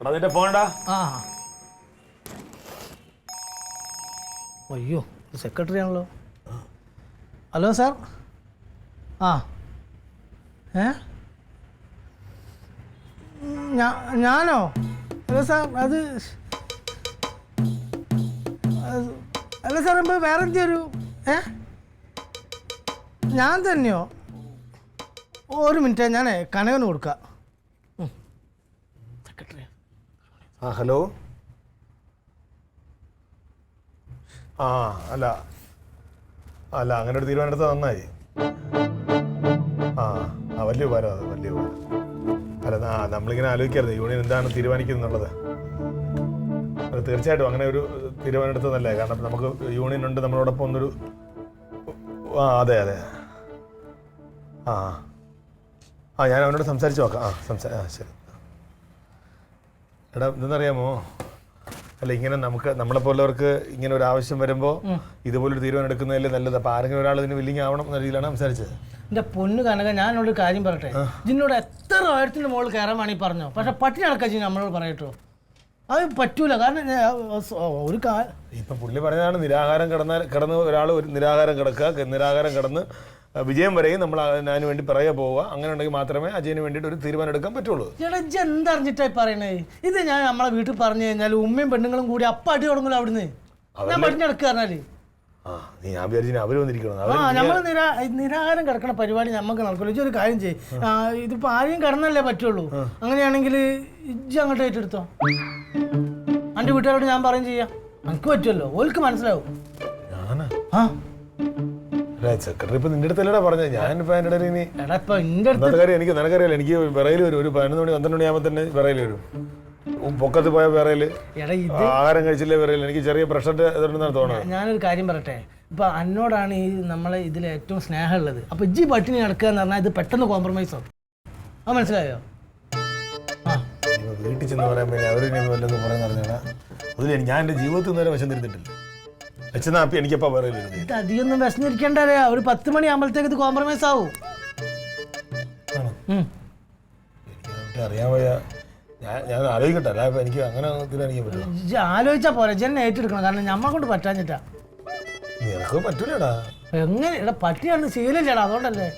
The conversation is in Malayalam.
അതിന്റെ ഫോണടാ. ആ അയ്യോ സെക്രട്ടറി ആണല്ലോ. Hello sir. ആ ഞാനോ? ഹലോ സാർ, അത് അല്ല സാർ, ഇപ്പോൾ വേറെ എന്തൊരു ഞാൻ തന്നെയോ? ഒരു മിനിറ്റ്, ഞാൻ കനകന് കൊടുക്കാം. സെക്രട്ടറി. ഹലോ. അല്ല അങ്ങനെ ഒരു തീരുമാനം എടുത്താൽ നന്നായി. വലിയ ഉപകാരം, അത് വലിയ ഉപകാരം. അല്ല നമ്മളിങ്ങനെ ആലോചിക്കായിരുന്നു യൂണിയൻ എന്താണ് തീരുമാനിക്കുന്നുള്ളത്. അത് തീർച്ചയായിട്ടും അങ്ങനെ ഒരു തീരുമാനം എടുത്തതല്ലേ. കാരണം നമുക്ക് യൂണിയൻ ഉണ്ട് നമ്മളോടൊപ്പം ഒന്നൊരു. അതെ ഞാൻ അവനോട് സംസാരിച്ച് നോക്കാം. ശരി. എടാ എന്തെന്നറിയാമോ, അല്ല ഇങ്ങനെ നമ്മളെപ്പോലുള്ളവർക്ക് ഇങ്ങനെ ഒരു ആവശ്യം വരുമ്പോൾ ഇതുപോലൊരു തീരുമാനം എടുക്കുന്നതല്ലേ നല്ലത്. അപ്പോൾ ആരെങ്കിലും ഒരാൾ ഇതിന് വില്ലിങ് ആവണം എന്ന രീതിയിലാണ് സംസാരിച്ചത്. എൻ്റെ പൊന്ന് കനക, ഞാനോട് കാര്യം പറയട്ടെ. ഇതിനോട് എത്ര ആയിരത്തിൻ്റെ മുകളിൽ കയറാൻ വേണമെങ്കിൽ പറഞ്ഞോ, പക്ഷെ പട്ടിണി നടക്കാൻ നമ്മളോട് പറയട്ടോ. അത് പറ്റൂല. കാരണം ഒരു ഇപ്പം പുള്ളി പറഞ്ഞതാണ് നിരാഹാരം കിടന്ന് ഒരാൾ ഒരു നിരാഹാരം കിടക്കുക, നിരാഹാരം കിടന്ന് വിജയം വരെയും നമ്മൾ അതിന് വേണ്ടി പിറകെ പോവുക. അങ്ങനെ ഉണ്ടെങ്കിൽ മാത്രമേ അജയന് വേണ്ടിയിട്ട് ഒരു തീരുമാനം എടുക്കാൻ പറ്റുള്ളൂ. ചേട്ടാ ഇജ്ജ് എന്തറിഞ്ഞിട്ടായി പറയണേ? ഇത് ഞാൻ നമ്മളെ വീട്ടിൽ പറഞ്ഞു കഴിഞ്ഞാൽ ഉമ്മയും പെണ്ണുങ്ങളും കൂടി അപ്പം അടി തുടങ്ങുമല്ലോ അവിടുന്ന്. ഞാൻ പട്ടിണി നടക്കുക പറഞ്ഞാല് ഞാൻ വിചാരിച്ചു അവര് വന്നിരിക്കണം. നമ്മൾ നിരാഹാരം കിടക്കണ പരിപാടി നമുക്ക് നടക്കുള്ളൂ. ഇജ്ജ് ഒരു കാര്യം ചെയ്യും, ഇതിപ്പോ ആരെയും കിടന്നല്ലേ പറ്റുള്ളൂ. അങ്ങനെയാണെങ്കിൽ ഇജ്ജ് അങ്ങോട്ട് ഏറ്റെടുത്തോ. എൻ്റെ വീട്ടുകാരോട് ഞാൻ പറയും ചെയ്യാം. എനിക്ക് പറ്റുമല്ലോ, ഓൾക്ക് മനസ്സിലാവും. സെക്രട്ടറി ഇപ്പൊ നിന്റെ അടുത്തല്ലടാ പറഞ്ഞത്. ഞാനിപ്പോ അതിന്റെ ഇടയിൽ ഇനി എനിക്ക് നിനക്കറിയാലോ, എനിക്ക് വിറയിൽ വരും. ഒരു 11 മണി 12 മണിയാകുമ്പോൾ തന്നെ വിറയിൽ വരും. പൊക്കത്ത് പോയ വിറയില്, ആഹാരം കഴിച്ചില്ലേ വിറയില്. എനിക്ക് ചെറിയ പ്രഷറിന്റെ ഇതുണ്ടെന്നാണ് തോന്നുന്നത്. ഞാനൊരു കാര്യം പറയട്ടെ, ഇപ്പൊ എന്നോടാണ് ഈ നമ്മളെ ഇതിൽ ഏറ്റവും സ്നേഹമുള്ളത്. അപ്പൊ ഇജ്ജി പട്ടിണി നടക്കുക എന്ന് പറഞ്ഞാൽ ഇത് പെട്ടെന്ന് കോംപ്രമൈസ് ആവും. അത് മനസ്സിലായോ? വീട്ടിൽ ചെന്ന് പറയാൻ പറ്റില്ല, അവര് വല്ലതും പറയാൻ പറഞ്ഞാൽ അതിൽ ഞാൻ എന്റെ ജീവിതത്തിൽ നേരെ വശം തിരുത്തിട്ടില്ല. എനിക്കപ്പോ ഇത് അധികമൊന്നും വിശന്നിരിക്കണ്ടേ. ഒരു 10 മണി ആകുമ്പോഴത്തേക്ക് ഇത് കോംപ്രമൈസ് ആവും. അറിയാൻ വയ്യ, ഞാൻ ആലോചിക്കട്ടെ. അല്ല എനിക്ക് അങ്ങനെ തീരുമാനിക്കാൻ പറ്റില്ല. ആലോചിച്ചാ പോരെ, ജെന്നെ ഏറ്റെടുക്കണം. കാരണം ഞമ്മ കൊണ്ട് പറ്റാഞ്ഞിട്ടാ. നിനക്ക് പറ്റൂലടാ. എങ്ങനെ പട്ടിയാണെന്ന് ശീലമില്ലടാ, അതുകൊണ്ടല്ലേ.